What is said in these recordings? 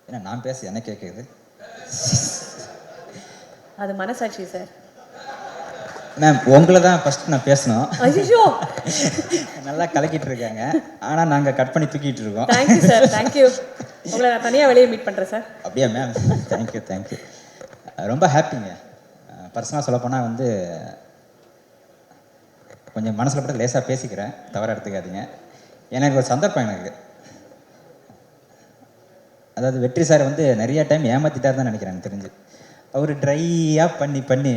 ஏன்னா நான் பேச என்ன கேட்குது அது மனசாட்சி சார். மேம் உங்களை தான் ஃபஸ்ட்டு நான் பேசணும். ஐயோ, நல்லா கலக்கிட்டு இருக்காங்க, ஆனால் நாங்கள் கட் பண்ணி தூக்கிட்டு இருக்கோம். Thank you sir, thank you. உங்களை நான் தனியாக வெளியே மீட் பண்ணுறேன் சார். அப்படியா மேம்? Thank you thank you. ரொம்ப ஹாப்பிங்க. பர்சனலாக சொல்லப்போனால் வந்து கொஞ்சம் மனசில் பட்டு லேசாக பேசிக்கிறேன், தவறாக எடுத்துக்காதீங்க. எனக்கு ஒரு சந்தர்ப்பம் எனக்கு, அதாவது வெற்றி சார் வந்து நிறைய டைம் ஏமாற்றிட்டார் தான் நினைக்கிறேன் எனக்கு தெரிஞ்சு. அவர் ட்ரையாக பண்ணி பண்ணி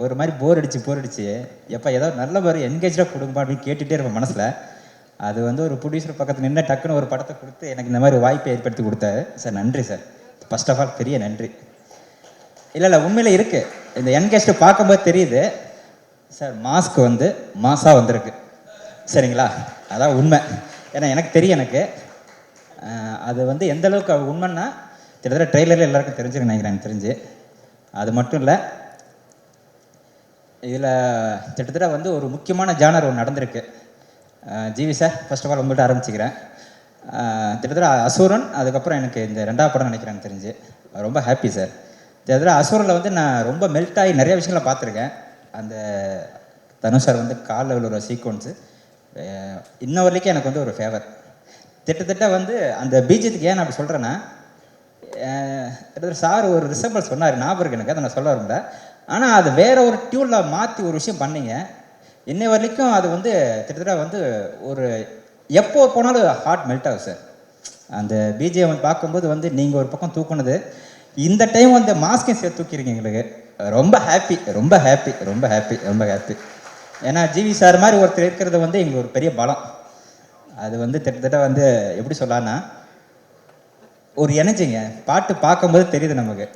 ஒரு மாதிரி போர் அடிச்சு எப்போ ஏதாவது நல்ல மாதிரி என்கேஜாக கொடுங்க அப்படின்னு கேட்டுகிட்டே இருப்பேன் மனசில். அது வந்து ஒரு ப்ரொடியூசர் பக்கத்தில் நின்று டக்குன்னு ஒரு படத்தை கொடுத்து எனக்கு இந்த மாதிரி வாய்ப்பை ஏற்படுத்தி கொடுத்தாரு சார். நன்றி சார், ஃபர்ஸ்ட் ஆஃப் ஆல் பெரிய நன்றி. இல்லை உண்மையில் இருக்குது, இந்த என்கேஜ்டு பார்க்கும்போது தெரியுது சார். மாஸ்க் வந்து மாசாக வந்திருக்கு, சரிங்களா? அதான் உண்மை. ஏன்னா எனக்கு தெரியும், எனக்கு அது வந்து எந்த அளவுக்கு உண்மைன்னா கிட்டத்தட்ட ட்ரெய்லரில் எல்லாருக்கும் தெரிஞ்சுன்னு நினைக்கிறேன் எனக்கு தெரிஞ்சு. அது மட்டும் இல்லை, இதில் கிட்டத்தட்ட வந்து ஒரு முக்கியமான ஜானர் ஒன்று நடந்திருக்கு. GV sir, first of all உங்கள்கிட்ட ஆரம்பிச்சுக்கிறேன். கிட்டத்தட்ட அசுரன், அதுக்கப்புறம் எனக்கு இந்த 2வது படம் நினைக்கிறேன் தெரிஞ்சு. ரொம்ப ஹாப்பி சார். கிட்டத்தட்ட அசுரனில் வந்து நான் ரொம்ப மெல்ட் ஆகி நிறைய விஷயங்களை பார்த்துருக்கேன். அந்த தனுஷ் சார் வந்து காலில் விழுற சீக்வன்ஸு இன்ன வரைக்கும் எனக்கு வந்து ஒரு ஃபேவர். திட்டத்தட்ட வந்து அந்த பீஜத்துக்கு ஏன் நான் அப்படி சொல்கிறேன்னா, சார் ஒரு ரிசம்பிள் சொன்னார், ஞாபகம் இருக்கு எனக்கு, அதை நான் சொல்ல வரல. ஆனால் அது வேற ஒரு டியூனில் மாற்றி ஒரு விஷயம் பண்ணீங்க. இன்னை வரைக்கும் அது வந்து கிட்டத்தட்ட வந்து ஒரு எப்போ போனாலும் ஹார்ட் மெல்ட் ஆகும் சார். அந்த பிஜிஎம் பார்க்கும்போது வந்து நீங்கள் ஒரு பக்கம் தூக்குனது, இந்த டைம் வந்து மாஸ்கையும் சேர்த்து தூக்கியிருக்கீங்க. எங்களுக்கு ரொம்ப ஹாப்பி, ரொம்ப ஹாப்பி, ரொம்ப ஹாப்பி, ரொம்ப ஹாப்பி. ஏன்னா ஜிவி சார் மாதிரி ஒருத்தர் இருக்கிறது வந்து எங்களுக்கு ஒரு பெரிய பலம். அது வந்து கிட்டத்தட்ட வந்து எப்படி சொல்லலான்னா ஒரு எனர்ஜிங்க. பாட்டு பார்க்கும்போது தெரியுது நமக்கு.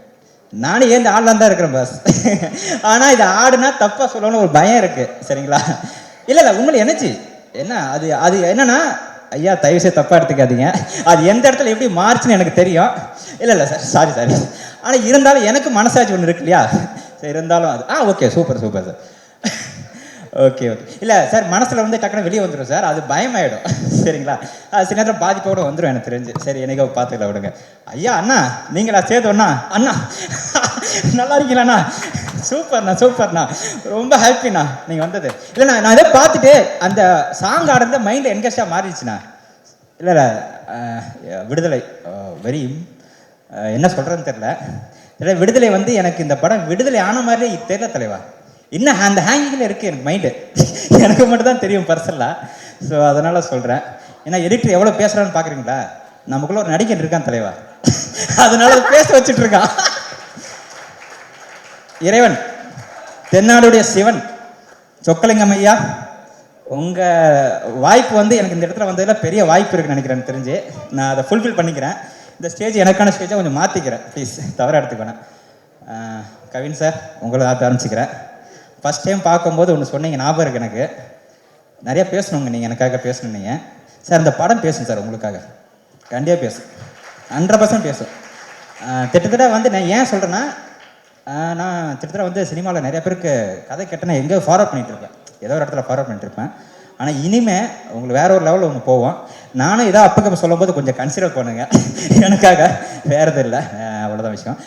நானும் ஏன் ஆடலாம் தான் இருக்கிறேன் பாஸ். ஆனால் இது ஆடுனா தப்பாக சொல்லணும்னு ஒரு பயம் இருக்குது, சரிங்களா? இல்லை உண்மையில எனர்ஜி என்ன அது அது என்னன்னா, ஐயா தயவுசெய்து தப்பாக எடுத்துக்காதீங்க, அது எந்த இடத்துல எப்படி மாறுச்சுன்னு எனக்கு தெரியும். இல்லை சார், சாரி. ஆனால் இருந்தாலும் எனக்கு மனசாட்சி ஒன்று இருக்கு இல்லையா? சரி, இருந்தாலும் அது ஓகே, சூப்பர் சார். ஓகே. இல்லை சார், மனசில் வந்து டக்குனு வெளியே வந்துடும் சார், அது பயமாயிடும், சரிங்களா? சில நேரத்தில் பாதிப்போட வந்துடும் எனக்கு தெரிஞ்சு. சரி, என்னைக்கோ பார்த்துக்கலாம் விடுங்க. ஐயா அண்ணா, நீங்களா சேதுண்ணா? அண்ணா நல்லா இருக்கீங்களாண்ணா? சூப்பர்ண்ணா, ரொம்ப ஹாப்பிண்ணா நீங்கள் வந்தது. இல்லைண்ணா, நான் இதை பார்த்துட்டு அந்த சாங் ஆடுறத மைண்டில் என்கேஜாக மாறிடுச்சுண்ணா. இல்லை விடுதலை வெரி என்ன சொல்கிறேன்னு தெரில. இல்லை விடுதலை வந்து எனக்கு இந்த படம் விடுதலை ஆன மாதிரியே தெரியல தலைவா. இன்னும் அந்த ஹேங்கிங்கில் இருக்குது எனக்கு மைண்டு. எனக்கு மட்டும் தான் தெரியும் பர்சனலாக. ஸோ அதனால் சொல்கிறேன். ஏன்னா எடிட்டர் எவ்வளோ பேசுகிறான்னு பார்க்குறீங்களா? நமக்குள்ள ஒரு நடிகர் இருக்கான் தலைவா, அதனால பேச வச்சுட்டு இருக்கான். இறைவன், தென்னாடுடைய சிவன், சொக்கலிங்கம் ஐயா, உங்கள் வாய்ப்பு வந்து எனக்கு இந்த இடத்துல வந்ததில் பெரிய வாய்ப்பு இருக்குன்னு நினைக்கிறேன் தெரிஞ்சு. நான் அதை ஃபுல்ஃபில் பண்ணிக்கிறேன். இந்த ஸ்டேஜ் எனக்கான ஸ்டேஜை கொஞ்சம் மாற்றிக்கிறேன், ப்ளீஸ் தவறாக எடுத்துக்கணும். கவின் சார், உங்களை ஆரம்பிச்சுக்கிறேன். ஃபஸ்ட் டைம் பார்க்கும்போது ஒன்று சொன்னீங்க, ஞாபகம் இருக்குது எனக்கு. நிறையா பேசணுங்க, நீங்கள் எனக்காக பேசணும். நீங்கள் சார் இந்த படம் பேசும் சார், உங்களுக்காக கண்டிப்பாக பேசும், 100% பேசும். கிட்டத்தட்ட வந்து நான் ஏன் சொல்கிறேன்னா, நான் கிட்டத்தட்ட வந்து சினிமாவில் நிறைய பேருக்கு கதை கேட்டேன்னா எங்கேயோ ஃபார்வர்ட் பண்ணிகிட்டு இருப்பேன், ஏதோ ஒரு இடத்துல ஃபார்வர்ட் பண்ணிட்டு இருப்பேன். ஆனால் இனிமேல் உங்களுக்கு வேற ஒரு லெவலில் ஒன்று போவோம். நானும் இதாக அப்போ சொல்லும்போது கொஞ்சம் கன்சிடர் பண்ணுங்க எனக்காக, வேறு எதுவும் இல்லை, அவ்வளோதான் விஷயம்.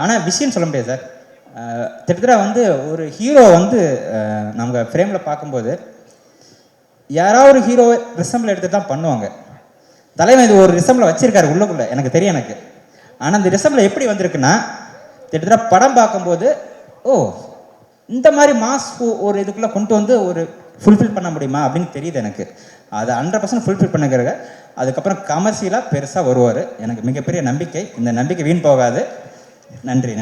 ஆனால் விஷயம் சொல்ல முடியாது சார். கிட்டத்தட்ட வந்து ஒரு ஹீரோ வந்து நம்ம ஃப்ரேமில் பார்க்கும்போது யாராவது ஒரு ஹீரோ ரிசம்பிள் எடுத்து தான் பண்ணுவாங்க. தலைவன் இது ஒரு ரிசம்பிளை வச்சிருக்காரு உள்ளுக்குள்ளே, எனக்கு தெரியும் எனக்கு. ஆனால் இந்த ரிசம்பிள் எப்படி வந்திருக்குன்னா, கிட்டத்தட்ட படம் பார்க்கும்போது இந்த மாதிரி மாஸ் ஒரு இதுக்குள்ளே கொண்டு வந்து ஒரு ஃபுல்ஃபில் பண்ண முடியுமா அப்படின்னு தெரியுது எனக்கு. அதை 100% ஃபுல்ஃபில் பண்ணுங்கிறத. அதுக்கப்புறம் கமர்ஷியலாக பெருசாக வருவார், எனக்கு மிகப்பெரிய நம்பிக்கை. இந்த நம்பிக்கை வீண் போகாது. நன்றி.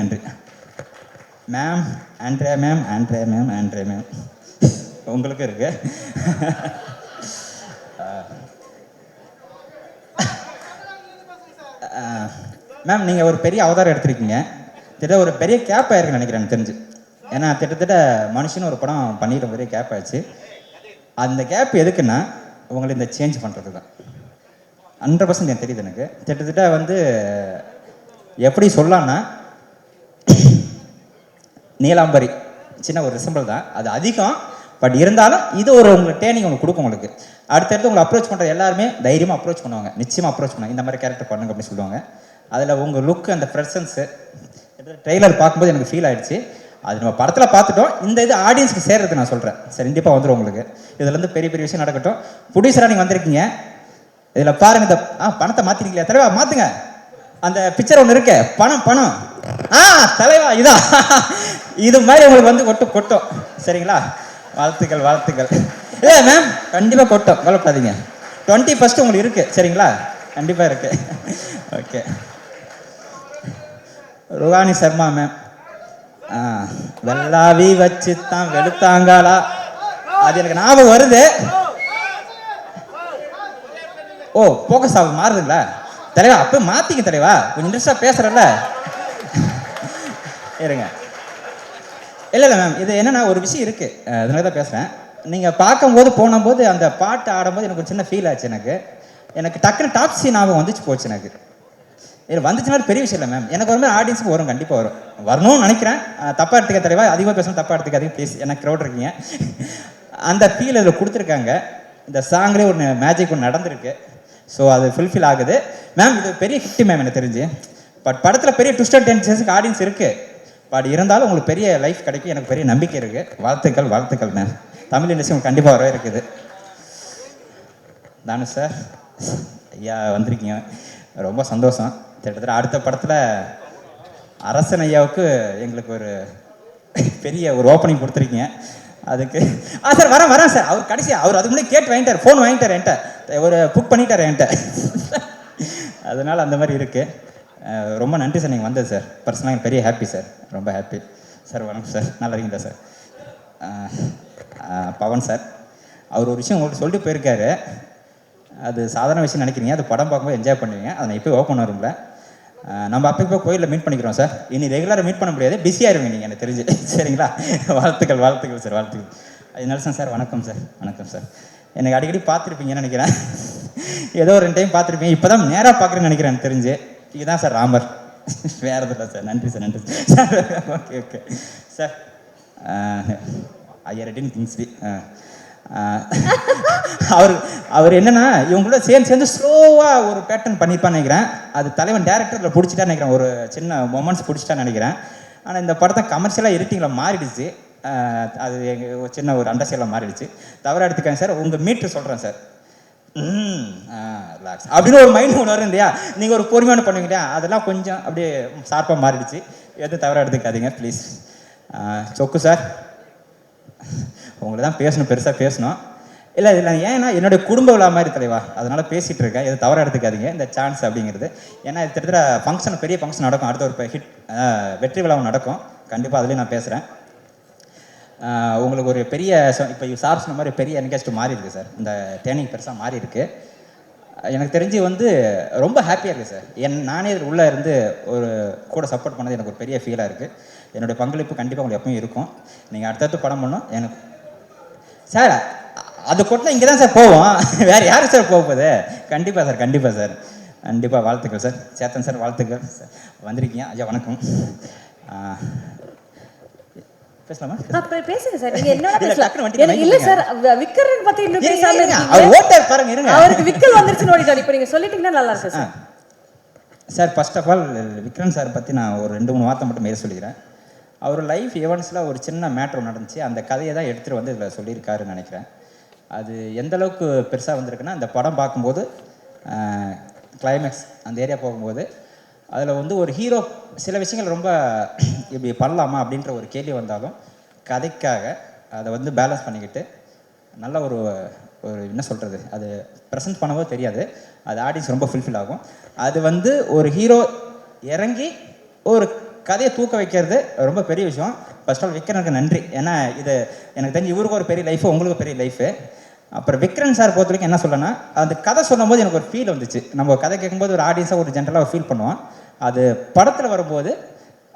மேம், ஆண்ட்ரியா மேம் உங்களுக்கு இருக்கு. மேம் நீங்கள் ஒரு பெரிய அவதாரம் எடுத்திருக்கீங்க. திட்ட ஒரு பெரிய கேப் ஆயிருக்குன்னு நினைக்கிறேன் தெரிஞ்சு. ஏன்னா கிட்டத்தட்ட மனுஷன் ஒரு படம் பண்ணிட்டு பெரிய கேப் ஆயிடுச்சு. அந்த கேப் எதுக்குன்னா உங்களை இந்த சேஞ்ச் பண்ணுறது தான். 100% எனக்கு தெரியுது எனக்கு. கிட்டத்தட்ட வந்து எப்படி சொல்லலான்னா, நீலாம்பரி சின்ன ஒரு ரிசம்பிள் தான், அது அதிகம். பட் இருந்தாலும் இது ஒரு உங்களுக்கு ட்ரைனிங் உங்களுக்கு கொடுக்கும். உங்களுக்கு அடுத்தடுத்து உங்களை அப்ரோச் பண்ணுற எல்லாருமே தைரியமாக அப்ரோச் பண்ணுவாங்க, நிச்சயமாக அப்ரோச் பண்ணுவாங்க. இந்த மாதிரி கேரக்டர் பண்ணுங்க அப்படின்னு சொல்லுவாங்க. அதில் உங்கள் லுக் அந்த ப்ரெசன்ஸு ட்ரெய்லர் பார்க்கும்போது எனக்கு ஃபீல் ஆயிடுச்சு. அது நம்ம படத்தில் பார்த்துட்டோம். இந்த இது ஆடியன்ஸ்க்கு சேர்றது நான் சொல்கிறேன். சரி, கண்டிப்பாக வந்துடும் உங்களுக்கு. இதுலேருந்து பெரிய பெரிய விஷயம் நடக்கட்டும். ப்ரொடியூசராக நீங்கள் வந்திருக்கீங்க. இதில் பாருங்க, இந்த பணத்தை மாற்றிருக்கீங்களா தலைவா? மாற்றுங்க. அந்த பிக்சர் ஒன்று இருக்கு, பணம் பணம். தலைவா இதா, இது மாதிரி உங்களுக்கு வந்து கொட்டும். சரிங்களா? வாழ்த்துக்கள் வாழ்த்துக்கள். இல்லை மேம், கண்டிப்பாக கொட்டும், கவலைப்படாதீங்க. 21 உங்களுக்கு இருக்குது. சரிங்களா? கண்டிப்பாக இருக்கு. ஓகே. ருகானி சர்மா மேம், வெள்ளாவி வச்சு தான் வெளுத்தாங்காலா, அது எனக்கு ஞாபகம் வருது. ஓ, போக்கஸ் ஆகும் மாறுதுங்களா தலைவா? அப்போ மாத்திக்க தலைவா, கொஞ்சம் இன்ட்ரெஸ்டாக பேசுறல்ல. இருங்க. இல்லை மேம், இது என்னன்னா ஒரு விஷயம் இருக்கு, அதனால தான் பேசுகிறேன். நீங்கள் பார்க்கும்போது போனும்போது அந்த பாட்டு ஆடும்போது எனக்கு ஒரு சின்ன ஃபீல் ஆச்சு. எனக்கு டக்குன்னு டாப் சீன் ஞாபகம் வந்துச்சு போச்சு. எனக்கு இது வந்துச்சுன்னா பெரிய விஷயம் இல்லை மேம். எனக்கு ஒரு மாதிரி ஆடியன்ஸுக்கு வரும், கண்டிப்பாக வரணும்னு நினைக்கிறேன். தப்பாக எடுத்துக்க தலைவா, அதிகமாக பேசணும், தப்பாக எடுத்துக்காதீங்க ப்ளீஸ். எனக்கு க்ரௌட் இருக்கீங்க. அந்த ஃபீல் இதில் கொடுத்துருக்காங்க. இந்த சாங்லேயே ஒரு மேஜிக் ஒன்று நடந்திருக்கு. ஸோ அது ஃபுல்ஃபில் ஆகுது மேம். இது பெரிய ஹிட் மேம் எனக்கு தெரிஞ்சு. பட் படத்தில் பெரிய ட்விஸ்ட் அண்ட் டென்ஷன்ஸுக்கு ஆடியன்ஸ் இருக்குது. பட் இருந்தாலும் உங்களுக்கு பெரிய லைஃப் கிடைக்கும், எனக்கு பெரிய நம்பிக்கை இருக்குது. வாழ்த்துக்கள் வாழ்த்துக்கள் மேம். தமிழ் இண்டஸ்ட்ரி உங்களுக்கு கண்டிப்பாக வரவே இருக்குது. தானு சார், ஐயா வந்திருக்கீங்க, ரொம்ப சந்தோஷம். கிட்டத்தட்ட அடுத்த படத்தில் அரசன் ஐயாவுக்கு எங்களுக்கு ஒரு பெரிய ஒரு ஓப்பனிங் கொடுத்துருக்கீங்க. அதுக்கு சார் வரேன் சார். அவர் கடைசியாக அவர் அதுக்கு முன்னாடி கேட்டு வாங்கிட்டார், ஃபோன் வாங்கிட்டார் என்கிட்ட, ஒரு புக் பண்ணிட்டார் என்கிட்ட. அதனால் அந்த மாதிரி இருக்குது. ரொம்ப நன்றி சார் நீங்கள் வந்தது சார். பர்சனலாக எனக்கு பெரிய ஹாப்பி சார், ரொம்ப ஹாப்பி சார். வணக்கம் சார், நல்லா இருக்கீங்களா சார்? பவன் சார், அவர் ஒரு விஷயம் உங்களுக்கு சொல்லிட்டு போயிருக்காரு. அது சாதாரண விஷயம் நினைக்கிறீங்க, அது படம் பார்க்கும்போது என்ஜாய் பண்ணுவீங்க. அதை நான் இப்போ ஓப்பன் வரும்ல, நம்ம அப்போ இப்போ கோயிலில் மீட் பண்ணிக்கிறோம் சார். இனி ரெகுலராக மீட் பண்ண முடியாது, பிஸியாகிருவீங்க நீங்கள், எனக்கு தெரிஞ்சு. சரிங்களா? வாழ்த்துக்கள் வாழ்த்துக்கள் சார், வாழ்த்துக்கள். அது நெல்சன் சார், வணக்கம் சார். வணக்கம் சார். எனக்கு அடிக்கடி பார்த்துருப்பீங்கன்னு நினைக்கிறேன். ஏதோ ஒரு 2 டைம் பார்த்துருப்பீங்க. இப்போ தான் நேராக பார்க்குறேன்னு நினைக்கிறேன் எனக்கு தெரிஞ்சு. இதுதான் சார் ராமர், வேறு எதுவும் இல்லை சார். நன்றி சார், நன்றி சார். Okay okay sir. ஐயா ரெட்டின் கிங்ஸ்லி அவர் என்னன்னா இவங்களோட சேர்ந்து ஸ்லோவாக ஒரு பேட்டர்ன் பண்ணிப்பான்னு நினைக்கிறேன். அது தலைவன் டேரக்டரில் பிடிச்சிட்டான்னு நினைக்கிறேன், ஒரு சின்ன மொமெண்ட்ஸ் பிடிச்சிட்டான்னு நினைக்கிறேன். ஆனால் இந்த படத்தை கமர்ஷியலாக எடிட்டிங்கில் மாறிடுச்சு. அது எங்கள் ஒரு சின்ன ஒரு அண்டர்ஸ்டாண்டில் மாறிடுச்சு. தவறாக எடுத்துக்காங்க சார். உங்கள் மீட்ரு சொல்கிறேன் சார். ரிலாக்ஸ் அப்படின்னு ஒரு மைண்ட் ஒன்று வரும் இல்லையா, நீங்கள் ஒரு பொறுமையான பண்ணுவீங்க, அதெல்லாம் கொஞ்சம் அப்படியே ஷார்ப்பாக மாறிடுச்சு. எதுவும் தவறாக எடுத்துக்காதீங்க ப்ளீஸ். சொக்கு சார், உங்களை தான் பேசணும், பெருசாக பேசணும். இல்லை ஏன்னா என்னுடைய குடும்ப விழா மாதிரி தலைவா, அதனால் பேசிகிட்டு இருக்கேன். எது தவறாக எடுத்துக்காதீங்க இந்த சான்ஸ் அப்படிங்கிறது. ஏன்னா இது கிட்டத்தட்ட ஃபங்க்ஷன், பெரிய ஃபங்க்ஷன் நடக்கும். அடுத்த ஒரு ஹிட் வெற்றி விழாவும் நடக்கும். கண்டிப்பாக அதுலேயும் நான் பேசுகிறேன். உங்களுக்கு ஒரு பெரிய இப்போ சார் சொன்ன மாதிரி பெரிய என்கேஸ்ட் மாறி இருக்குது சார். இந்த ட்ரைனிங் பெருசாக மாறி இருக்குது. எனக்கு தெரிஞ்சு வந்து ரொம்ப ஹாப்பியாக இருக்குது சார். நானே இதில் உள்ளே இருந்து ஒரு கூட சப்போர்ட் பண்ணது எனக்கு ஒரு பெரிய ஃபீலாக இருக்குது. என்னுடைய பங்களிப்பு கண்டிப்பாக உங்களுக்கு எப்பவும் இருக்கும். நீங்கள் அடுத்தடுத்து படம் பண்ணணும் எனக்கு சார். அது கொட்டினா இங்கே தான் சார் போவோம், வேறு யாரும் சார் போகுது? கண்டிப்பாக சார், கண்டிப்பாக சார், கண்டிப்பாக. வாழ்த்துக்கள் சார். சேத்தன் சார், வாழ்த்துக்கள் சார். வந்திருக்கீங்க ஐயா, வணக்கம். பேசலாமா? பேசுங்க சார். நீங்க என்ன பேசலாம்? இல்ல சார், விக்கரன் பத்தி இன்னும் பேசாம இருக்கீங்க. அவர் ஓட்டர் பாருங்க, இருங்க. அவருக்கு விக்கல் வந்துருச்சுன்னு ஓடிட்டாரு. இப்போ நீங்க சொல்லிட்டீங்கன்னா நல்லா இருக்கும் sir. Sir, first of all Vikram sir பற்றி நான் ஒரு 2-3 வார்த்தை மட்டும் மேலே சொல்லிக்கிறேன். அவர் லைஃப் ஈவெண்ட்ஸில் ஒரு சின்ன மேட்ரு நடந்துச்சு. அந்த கதையை தான் எடுத்துகிட்டு வந்து இதில் சொல்லியிருக்காருன்னு நினைக்கிறேன். அது எந்த அளவுக்கு பெருசாக வந்திருக்குன்னா, இந்த படம் பார்க்கும்போது கிளைமேக்ஸ் அந்த ஏரியா போகும்போது அதில் வந்து ஒரு ஹீரோ சில விஷயங்கள் ரொம்ப இப்படி பண்ணலாமா அப்படின்ற ஒரு கேள்வி வந்தாலும் கதைக்காக அதை வந்து பேலன்ஸ் பண்ணிக்கிட்டு நல்ல ஒரு என்ன சொல்கிறது, அது ப்ரெசென்ட் பண்ணும்போது தெரியாது, அது ஆடியன்ஸ் ரொம்ப ஃபுல்ஃபில் ஆகும். அது வந்து ஒரு ஹீரோ இறங்கி ஒரு கதையை தூக்க வைக்கிறது ரொம்ப பெரிய விஷயம். ஃபர்ஸ்ட் ஆல் விக்ரனுக்கு நன்றி. ஏன்னா இது எனக்கு தெரிஞ்சு இவருக்கு ஒரு பெரிய லைஃபு, உங்களுக்கு பெரிய லைஃபு. அப்புறம் விக்ரன் சார் பொறுத்த வரைக்கும் என்ன சொல்லணும்னா, அந்த கதை சொல்லும்போது எனக்கு ஒரு ஃபீல் வந்துச்சு. நம்ம கதை கேட்கும்போது ஒரு ஆடியன்ஸாக ஒரு ஜென்ரலாக ஃபீல் பண்ணுவோம். அது படத்தில் வரும்போது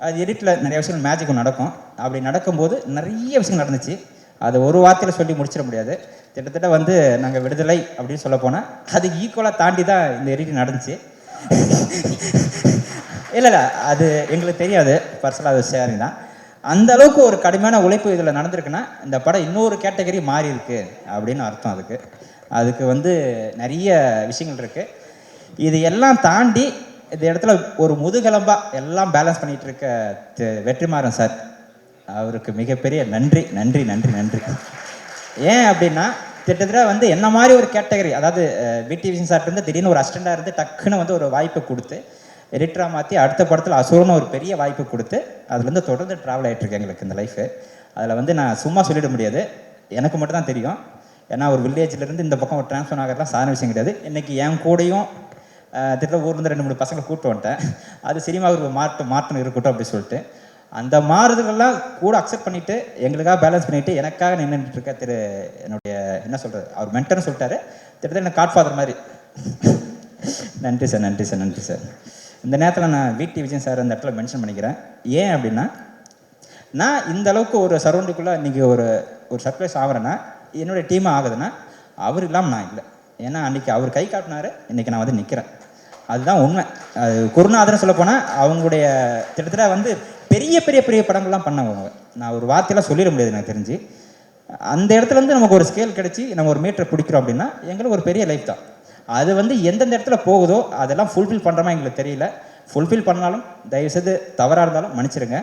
அது எடிட்டில் நிறைய விஷயங்கள் மேஜிக் நடக்கும். அப்படி நடக்கும்போது நிறைய விஷயங்கள் நடந்துச்சு. அது ஒரு வார்த்தையில் சொல்லி முடிச்சிட முடியாது. கிட்டத்தட்ட வந்து நாங்கள் விடுதலை அப்படின்னு சொல்ல போனால் அதுக்கு ஈக்குவலாக தாண்டி தான் இந்த எடிட்டிங் நடந்துச்சு. இல்லை அது எங்களுக்கு தெரியாது, பர்சனலாக அது ஷேரிங் தான். அந்த அளவுக்கு ஒரு கடுமையான உழைப்பு இதில் நடந்திருக்குன்னா இந்த படம் இன்னொரு கேட்டகரி மாறி இருக்கு அப்படின்னு அர்த்தம். அதுக்கு வந்து நிறைய விஷயங்கள் இருக்குது. இது எல்லாம் தாண்டி இந்த இடத்துல ஒரு முதுகெலும்பா எல்லாம் பேலன்ஸ் பண்ணிட்டு இருக்க வெற்றிமாறன் சார், அவருக்கு மிகப்பெரிய நன்றி நன்றி நன்றி நன்றி. ஏன் அப்படின்னா கிட்டத்தட்ட வந்து என்ன மாதிரி ஒரு கேட்டகரி, அதாவது பிடி விஜயன் சார் இருந்து திடீர்னு ஒரு அசிஸ்டண்டாக இருந்து டக்குன்னு வந்து ஒரு வாய்ப்பை கொடுத்து எடிட்டராக மாற்றி அடுத்த படத்தில் அசுரன்னு ஒரு பெரிய வாய்ப்பு கொடுத்து அதுலேருந்து தொடர்ந்து ட்ராவல் ஆகிட்டு இருக்கு எங்களுக்கு இந்த லைஃபு. அதில் வந்து நான் சும்மா சொல்லிட முடியாது, எனக்கு மட்டும் தான் தெரியும். ஏன்னா ஒரு வில்லேஜ்லேருந்து இந்த பக்கம் ஒரு ட்ரான்ஸ்ஃபர் ஆகிறதுலாம் சாதாரண விஷயம் கிடையாது. இன்றைக்கி என் கூடயும் திட்ட ஊர்லேருந்து 2-3 பசங்களை கூப்பிட்டு வந்துட்டேன். அது சினிமாவுக்கு மாற்றம் இருக்கட்டும் அப்படின்னு சொல்லிட்டு அந்த மாறுதலெல்லாம் கூட அக்செப்ட் பண்ணிவிட்டு எங்களுக்காக பேலன்ஸ் பண்ணிவிட்டு எனக்காக நின்றுட்டு இருக்க என்னுடைய என்ன சொல்கிறது, அவர் மென்டர்னு சொல்லிட்டாரு, திட்டத்தட்ட எனக்கு காட்ஃபாதர் மாதிரி. நன்றி சார் நன்றி சார் நன்றி சார். இந்த நேரத்தில் நான் பிடி விஜயன் சார் அந்த இடத்துல மென்ஷன் பண்ணிக்கிறேன். ஏன் அப்படின்னா நான் இந்த அளவுக்கு ஒரு சரௌண்டுக்குள்ளே இன்றைக்கி ஒரு சர்ப்ரைஸ் ஆகிறேன்னா என்னுடைய டீமாக ஆகுதுன்னா அவர் இல்லாமல் நான் இல்லை. ஏன்னா அன்றைக்கி அவர் கை காட்டினார், இன்றைக்கி நான் வந்து நிற்கிறேன். அதுதான் உண்மை. அது குருநாதர்னு சொல்ல போனால் அவங்களுடைய கிட்டத்தட்ட வந்து பெரிய பெரிய பெரிய படங்கள்லாம் பண்ணவங்க. நான் ஒரு வார்த்தையெல்லாம் சொல்லிட முடியாது எனக்கு தெரிஞ்சு. அந்த இடத்துலேருந்து நமக்கு ஒரு ஸ்கேல் கிடச்சி நம்ம ஒரு மீட்டரை பிடிக்கிறோம் அப்படின்னா எங்களுக்கு ஒரு பெரிய லைஃப் தான். அது வந்து எந்தெந்த இடத்துல போகுதோ அதெல்லாம் ஃபுல்ஃபில் பண்ணுறோமா எங்களுக்கு தெரியல. ஃபுல்ஃபில் பண்ணாலும் தயவுசெய்து தவறாக இருந்தாலும் மன்னிச்சிடுங்க.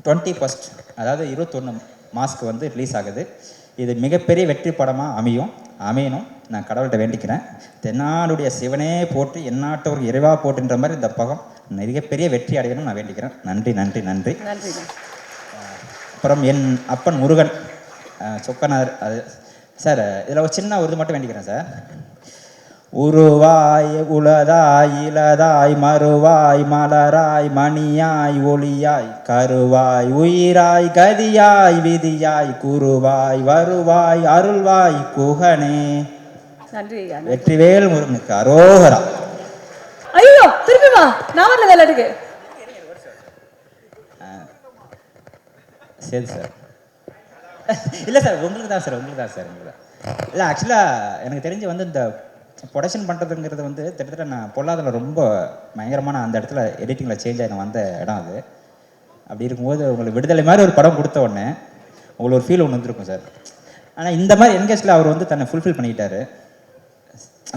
21 அதாவது 21 மாஸ்க்கு வந்து ரிலீஸ் ஆகுது. இது மிகப்பெரிய வெற்றி படமாக அமையணும் நான் கடவுள்கிட்ட வேண்டிக்கிறேன். தென்னாடுடைய சிவனே போற்றி எந்நாட்டவருக்கு இறைவா போட்டுன்ற மாதிரி இந்த படம் மிகப்பெரிய வெற்றி அடையணும் நான் வேண்டிக்கிறேன். நன்றி நன்றி நன்றி. அப்புறம் என் அப்பன் முருகன் சொக்கனார் அது சார், இதில் ஒரு சின்ன ஒரு இது மட்டும் வேண்டிக்கிறேன் சார். உருவாய் உளதாய் இளதாய் மறுவாய் மலராய் மணியாய் ஒளியாய் கருவாய் உயிராய் கதியாய் விதியாய் குருவாய் வருவாய் அருள்வாய் குகனே. வெற்றிவேல் முருகனுக்கு அரோகரா. ஐயோ திருப்பி வா, நான் வரல விளையாட்டுக்கு. சரி சார். இல்லை சார் உங்களுக்கு தான் சார் உங்களுக்கு தான். இல்லை ஆக்சுவலாக எனக்கு தெரிஞ்சு வந்து இந்த ப்ரொடக்ஷன் பண்ணுறதுங்கிறது வந்து கிட்டத்தட்ட நான் பொல்லாதில் ரொம்ப பயங்கரமான அந்த இடத்துல எடிட்டிங்கில் சேஞ்ச் ஆகி நான் வந்த இடம் அது. அப்படி இருக்கும்போது உங்களுக்கு விடுதலை மாதிரி ஒரு படம் கொடுத்த உடனே உங்களுக்கு ஒரு ஃபீல் ஒன்று வந்துருக்கும் சார். ஆனால் இந்த மாதிரி என்கேஜில் அவர் வந்து தன்னை ஃபுல்ஃபில் பண்ணிக்கிட்டாரு.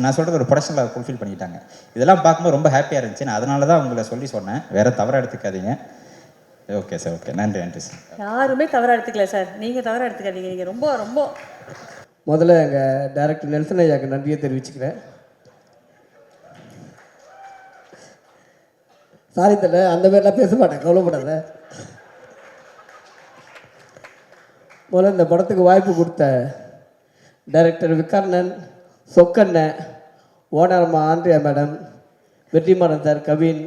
நான் சொல்கிறது ஒரு ப்ரொடக்ஷனில் அவர் ஃபுல்ஃபில் பண்ணிட்டாங்க. இதெல்லாம் பார்க்கும்போது ரொம்ப ஹாப்பியாக இருந்துச்சு. நான் அதனால தான் உங்களை சொல்லி சொன்னேன், வேறு தவறாக எடுத்துக்காதீங்க. ஓகே சார், ஓகே நன்றி நன்றி சார். யாருமே தவறாக எடுத்துக்கல சார், நீங்கள் தவறாக எடுத்துக்காதீங்க. நீங்கள் ரொம்ப ரொம்ப முதல்ல எங்கள் டைரக்டர் நெல்சன் ஐயாவுக்கு நன்றியை தெரிவிச்சுக்கிறேன். சாரி தலை, அந்த மாதிரிலாம் பேச மாட்டேன், கவலைப்படாத. முதல்ல இந்த படத்துக்கு வாய்ப்பு கொடுத்த டைரக்டர் விக்கர்ணன், சொக்கண்ணன், ஓனரம்மா Andrea madam, Vetrimaaran sir, Kavin,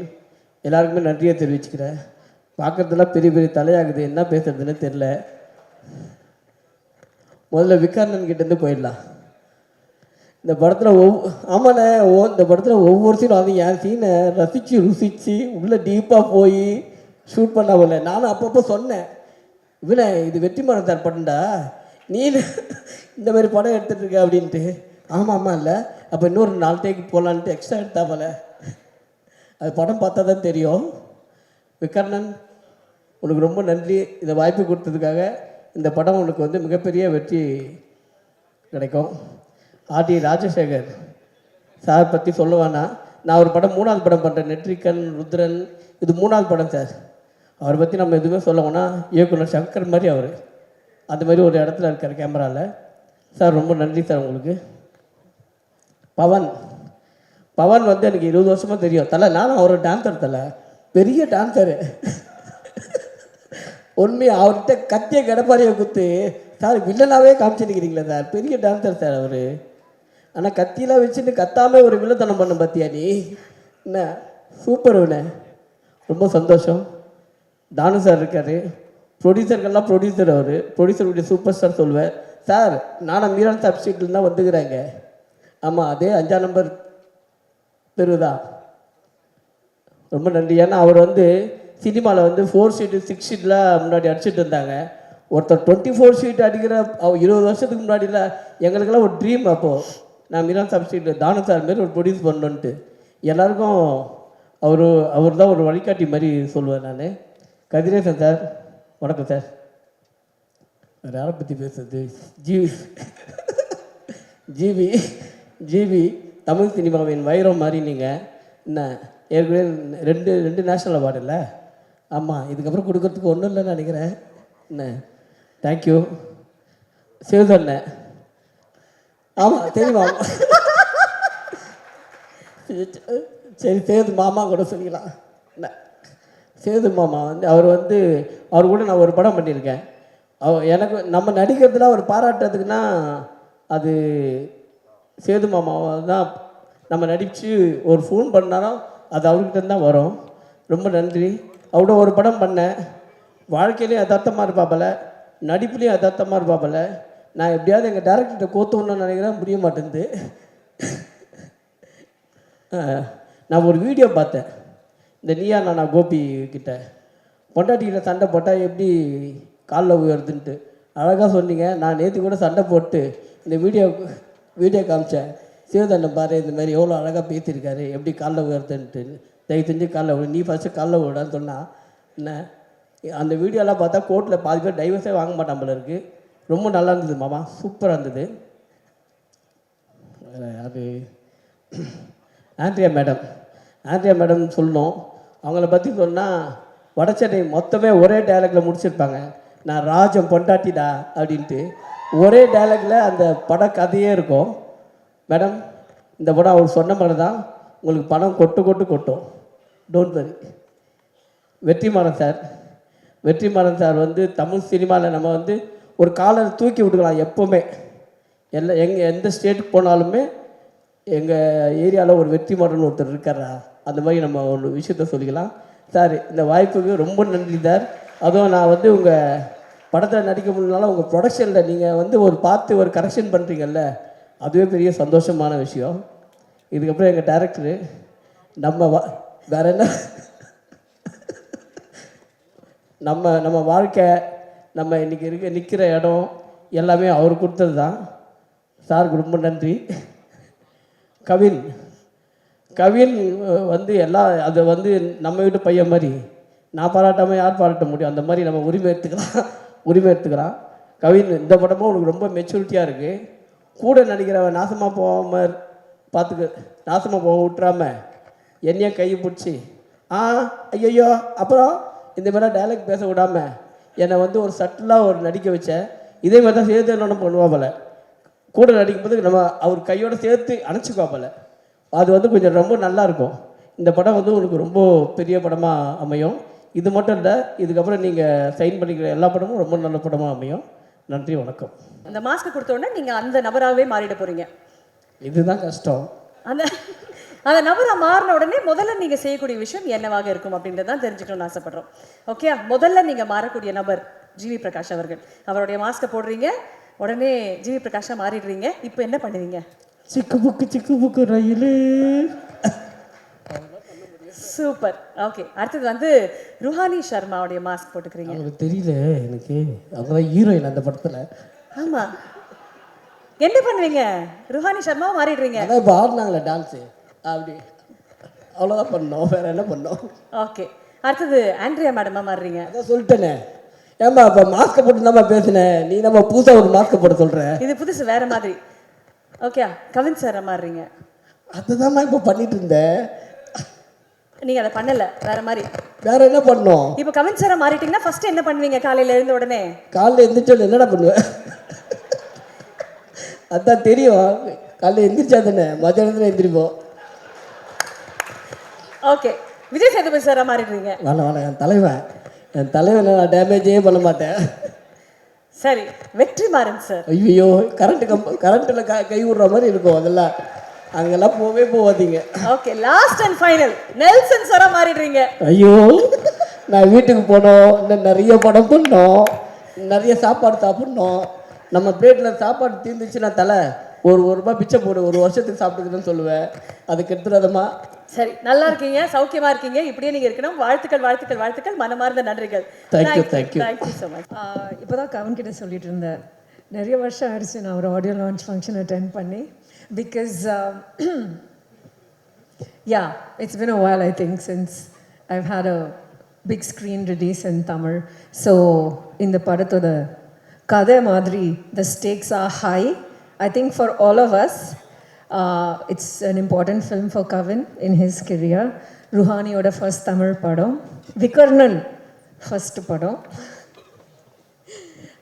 எல்லாருக்குமே நன்றியை தெரிவிச்சுக்கிறேன். பார்க்குறதுலாம் பெரிய பெரிய தலையாகுது, என்ன பேசுறதுன்னு தெரில. முதல்ல விக்கர்ணன் கிட்டேருந்து போயிடலாம். இந்த படத்தில் ஆமாண்ணே, இந்த படத்தில் ஒவ்வொரு சீனும் அது என் சீனை ருசித்து உள்ளே டீப்பாக போய் ஷூட் பண்ண போல. நானும் அப்பப்போ சொன்னேன், இவனே இது வெற்றிமாறன் சார் படம்டா, நீ இந்த மாதிரி படம் எடுத்துகிட்டு இருக்க அப்படின்ட்டு. ஆமாம் இல்லை, அப்போ இன்னொரு 4 டேக்கு போகலான்ட்டு எக்ஸ்ட்ரா எடுத்தா போல. அது படம் பார்த்தா தான் தெரியும். விக்கர்ணன், உனக்கு ரொம்ப நன்றி இதை வாய்ப்பு கொடுத்ததுக்காக. இந்த படம் உனக்கு வந்து மிகப்பெரிய வெற்றி கிடைக்கும். ஆர்டி ராஜசேகர் சார் பற்றி சொல்லுவானா, நான் ஒரு படம் 3வது படம் பண்ணுறேன், நெட்ரிக்கன் ருத்ரன், இது 3வது படம் சார். அவரை பற்றி நம்ம எதுவுமே சொல்லுவோன்னா இயக்குனர் சங்கர் மாதிரி அவர் அந்த மாதிரி ஒரு இடத்துல இருக்கார் கேமராவில். சார் ரொம்ப நன்றி சார் உங்களுக்கு. பவன் வந்து எனக்கு 20 வருஷமாக தெரியும் தலை. நானும் அவர் டான்ஸர் தலை, பெரிய டான்ஸரு. உண்மையாக அவர்கிட்ட கத்திய கடப்பாரியை குத்து சார் வில்லனாகவே காமிச்சிருக்கிறீங்களே சார், பெரிய டான்ஸர் சார் அவர். ஆனால் கத்தியெலாம் வச்சுட்டு கத்தாமல் ஒரு வில்லத்தனம் பண்ண பார்த்தியா நீ, என்ன சூப்பர் வின, ரொம்ப சந்தோஷம். தானு சார் இருக்கார், ப்ரொடியூசருக்கெல்லாம் ப்ரொடியூசர் அவர், ப்ரொடியூசருடைய சூப்பர் ஸ்டார் சொல்லுவேன் சார். நானும் மீரான் சாப் ஸ்ட்ரீட்டில் தான் வந்துக்கிறாங்க. ஆமாம், அதே 5ஆம் நம்பர் தெரு தான். ரொம்ப நன்றி. ஏன்னா அவர் வந்து சினிமாவில் வந்து 4 ஷீட்டு 6 ஷீட்லாம் முன்னாடி அடிச்சுட்டு இருந்தாங்க. ஒருத்தர் 24 ஷீட் அடிக்கிற 20 வருஷத்துக்கு முன்னாடியில் எங்களுக்கெல்லாம் ஒரு ட்ரீம். அப்போது நான் மீரான் சாப் ஸ்ட்ரீட்டில் தானு சார் மாரி ஒரு ப்ரொடியூஸ் பண்ணணுன்ட்டு எல்லாருக்கும் அவர் தான் ஒரு வழிகாட்டி மாதிரி சொல்லுவேன் நான். கதிரேசன் சார் வணக்கம் சார். வேறு யாரை பற்றி பேசுறது, ஜிவி தமிழ் சினிமாவின் வைரம் மாதிரி நீங்கள் என்ன ஏற்கனவே ரெண்டு நேஷ்னல் அவார்டு இல்லை? ஆமாம், இதுக்கப்புறம் கொடுக்கறதுக்கு ஒன்றும் இல்லைன்னு நினைக்கிறேன். என்ன தேங்க்யூ சேது அண்ணன். ஆமாம் தெரியுமா? சரி சேது மாமா கூட சொல்லிக்கலாம். என்ன சேது மாமா வந்து அவர் கூட நான் ஒரு படம் பண்ணியிருக்கேன். எனக்கு நம்ம நடிக்கிறதுல அவர் பாராட்டுறதுக்குன்னா அது சேது மாமாவை தான். நம்ம நடித்து ஒரு ஃபோன் பண்ணாலும் அது அவர்கிட்ட தான் வரும். ரொம்ப நன்றி. அவரோட ஒரு படம் பண்ணேன். வாழ்க்கையிலையும் யதார்த்தமாக இருப்பாப்பில், நடிப்புலேயும் யதார்த்தமாக இருப்பாப்பில். நான் எப்படியாவது எங்கள் டேரக்டர்கிட்ட கோத்துணுன்னு நினைக்கிறேன், முடிய மாட்டேங்குது. நான் ஒரு வீடியோ பார்த்தேன், இந்த நீயா நானா கோபி கிட்ட பொண்டாட்டிக்கிட்ட சண்டை போட்டால் எப்படி காலில் உயருதுன்ட்டு அழகாக சொன்னீங்க. நான் நேற்று கூட சண்டை போட்டு இந்த வீடியோ காமிச்சேன். சிவதண்ணன் பாரு இந்த மாதிரி எவ்வளோ அழகாக பேசியிருக்காரு, எப்படி காலில் உயர்த்துன்ட்டு. தயவு செஞ்சு காலில் விடு, நீ ஃபஸ்ட்டு காலில் விடான்னு சொன்னால் என்ன. அந்த வீடியோலாம் பார்த்தா கோர்ட்டில் பாதி பேர் டைவர்ஸே வாங்க மாட்டான் போல இருக்குது. ரொம்ப நல்லா இருந்தது மாமா, சூப்பராக இருந்தது. அது ஆண்ட்ரியா மேடம் சொல்லணும். அவங்கள பற்றி சொன்னால் வடச்சென்னை மொத்தமே ஒரே டைலாக்ல முடிச்சிருப்பாங்க. நான் ராஜம் பொண்டாட்டிடா அப்படின்ட்டு ஒரே டைலாக்ல அந்த பட கதையே இருக்கும். மேடம், இந்த படம் அவர் சொன்ன மாதிரி தான், உங்களுக்கு பணம் கொட்டும். Don't worry. வெற்றிமாறன் சார் வந்து தமிழ் சினிமாவில் நம்ம வந்து ஒரு காலரை தூக்கி விட்டுக்கலாம். எப்போவுமே எந்த ஸ்டேட்டுக்கு போனாலுமே எங்கள் ஏரியாவில் ஒரு வெற்றிமாறன் ஒருத்தர் இருக்காரா, அந்த மாதிரி நம்ம ஒரு விஷயத்த சொல்லிக்கலாம். சார், இந்த வாய்ப்புக்கு ரொம்ப நன்றி சார். அதுவும் நான் வந்து உங்கள் படத்தில் நடிக்க முடியலனாலும் உங்கள் ப்ரொடக்ஷனில் நீங்கள் வந்து பார்த்து ஒரு கரெக்ஷன் பண்ணுறீங்கல்ல, அதுவே பெரிய சந்தோஷமான விஷயம். இதுக்கப்புறம் எங்கள் டைரக்டரு வேற என்ன, நம்ம வாழ்க்கை, நம்ம இன்றைக்கி நிற்கிற இடம் எல்லாமே அவர் கொடுத்தது தான். சாருக்கு ரொம்ப நன்றி. கவின் வந்து அதை வந்து நம்ம வீட்டு பையன் மாதிரி நான் பாராட்டாமல் யார் பாராட்ட முடியும், அந்த மாதிரி நம்ம உரிமை எடுத்துக்கிறான். கவின், இந்த படமும் உனக்கு ரொம்ப மெச்சூரிட்டியாக இருக்குது. கூட நடிக்கிறவன் நாசமாக போக விட்டுறாம என்னையே கையை பிடிச்சி ஐயோ அப்புறம் இந்த மாதிரிலாம் டைலாக் பேச விடாமல் என்னை வந்து ஒரு சட்டிலாக ஒரு நடிக்க வச்சேன். இதே மாதிரி தான் சேர்த்து என்ன பண்ணுவாப்பல, கூட நடிக்கும்போது நம்ம அவர் கையோடு சேர்த்து அணைச்சிக்குவாப்பல. அது வந்து கொஞ்சம் ரொம்ப நல்லாயிருக்கும். இந்த படம் வந்து உங்களுக்கு ரொம்ப பெரிய படமாக அமையும். இது மட்டும் இல்லை, இதுக்கப்புறம் நீங்கள் சைன் பண்ணிக்கிற எல்லா படமும் ரொம்ப நல்ல படமாக அமையும். நன்றி, வணக்கம். அந்த மாஸ்க் கொடுத்த உடனே நீங்கள் அந்த நபராகவே மாறிட போகிறீங்க. இதுதான் கஷ்டம். அந்த நபராக மாறின உடனே முதல்ல நீங்கள் செய்யக்கூடிய விஷயம் என்னவாக இருக்கும் அப்படின்றதான் தெரிஞ்சுக்கணும்னு ஆசைப்படுறோம். ஓகே, முதல்ல நீங்கள் மாறக்கூடிய நபர் ஜிவி பிரகாஷ் அவர்கள். அவருடைய மாஸ்கை போடுறீங்க, உடனே ஜிவி பிரகாஷாக மாறிடுறீங்க. இப்போ என்ன பண்ணுவீங்க? சிக்கு புக்கு ரயிலு. சூப்பர். ஓகே, அடுத்தது வந்து ருஹானி சர்மாவுடைய மாஸ்க் போட்டுக்கிறீங்க. அவங்களுக்கு தெரியல எனக்கு, அவங்க ஹீரோயின் அந்த படத்தில். ஆமாம், என்ன பண்ணுவீங்க? ருஹானி சர்மாவை மாறிடுறீங்க. அதான் இப்போ ஆடினாங்களே டான்ஸு, அப்படி அவ்வளோதான் பண்ணோம், வேற என்ன பண்ணோம். ஓகே, அடுத்தது ஆண்ட்ரியா மேடமாக மாறுறீங்க. அதான் சொல்லிட்டேனே. ஏம்மா இப்போ மாஸ்க்கை போட்டு தான்மா பேசுனேன், நீ நம்ம புதுசாக ஒரு மாஸ்க்கை போட சொல்கிறேன். இது புதுசு, வேற மாதிரி. ஓகே, கவின் சாரை மாறுறீங்க. அதுதான் நான் இப்போ பண்ணிட்டு இருந்தேன். நீங்க அதை பண்ணல, வேற மாதிரி. வேற என்ன பண்ணோம்? இப்போ கவின் சாரை மாறிட்டீங்கன்னா ஃபர்ஸ்ட் என்ன பண்ணுவீங்க? காலையில எழுந்த உடனே காலையில எந்திரிச்சோன்னு என்னடா பண்ணுவேன்? அதான் தெரியும், காலையில் எந்திரிச்சா தானே மத்தியானத்துல எந்திரிப்போம். ஓகே, விஜய் சேதுபதி சாரா மாறிடுறீங்க. வேணாம், என் தலைவன் நான் டேமேஜே பண்ண மாட்டேன். சரி, வெற்றிமாறன் சார். ஐயோ, கரண்ட்டில் கை விடுற மாதிரி இருக்கும், அதெல்லாம் அங்கெல்லாம் போவாதீங்க. Okay, last and final Nelson சாரா மாறிடுறீங்க. ஐயோ, நான் வீட்டுக்கு போனோம், இன்னும் நிறைய படம் பண்ணோம், நிறைய சாப்பாடு சாப்பிட்ணும். நம்ம பிளேட்டில் சாப்பாடு தீர்ந்துச்சுன்னா தலை ஒரு ரூபாய் பிச்சை போடு, ஒரு வருஷத்துக்கு சாப்பிட்டுக்குதுன்னு சொல்லுவேன். அதுக்கு எடுத்துடாதம்மா. சரி, நல்லா இருக்கீங்க, சௌக்கியமா இருக்கீங்க, இப்படியே நீங்க இருக்கணும். வாழ்த்துக்கள், மனமார்ந்த நன்றிகள். Thank you so much. இப்போதான் கவன் கிட்ட சொல்லிட்டு இருந்தேன், நிறைய வருஷம் ஆயிடுச்சு நான் ஒரு ஆடியோ லான்ச் ஃபங்க்ஷன் அட்டென்ட் பண்ணி. Because yeah, it's been a while, I think, since I've had a big screen release in Tamil. So in the padathoda kadai madri, the stakes are high, I think, for all of us. It's an important film for Kavin in his career. Ruhaniyoda first Tamil padam. Vikarnan first padam.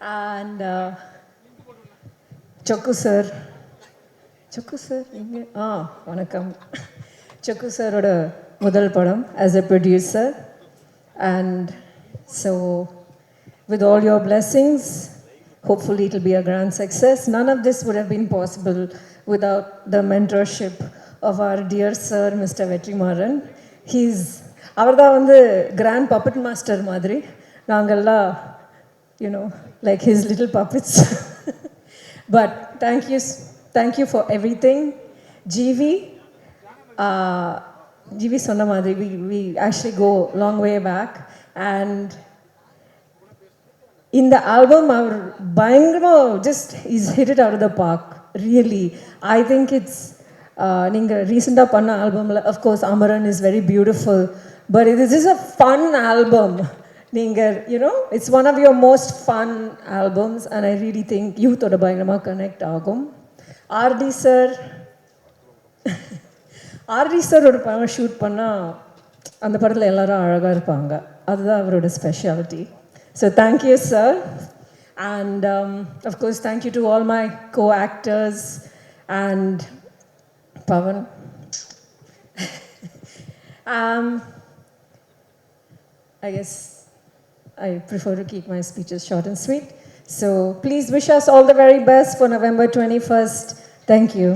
And Chokku sir. Chokku sir, vanakkam. Chokku sir oda முதல் படம் as a producer. And so with all your blessings, hopefully it will be a grand success. None of this would have been possible without the mentorship of our dear sir, Mr. Vetrimaran. அவர்தான் வந்து grand puppet master மாதிரி. நாங்கெல்லாம், you know, like his little puppets. But thank you for everything. GV சொன்ன மாதிரி we actually go long way back. And in the album, our பயங்கரமா just he's hit it out of the park. Really, I think it's நீங்க ரீசெண்டா பண்ண ஆல்பம்ல of course Amaran is very beautiful, but it is a fun album. நீங்க you know it's one of your most fun albums, and I really think youth ஓட பயங்கரமா connect ஆகும். RT sir ஒரு படம் shoot பண்ணால் அந்த படத்தில் எல்லாரும் அழகாக இருப்பாங்க. அதுதான் அவரோட speciality. So thank you sir. And of course thank you to all my co-actors and Pavan. I guess I prefer to keep my speeches short and sweet. So please wish us all the very best for November 21st. Thank you.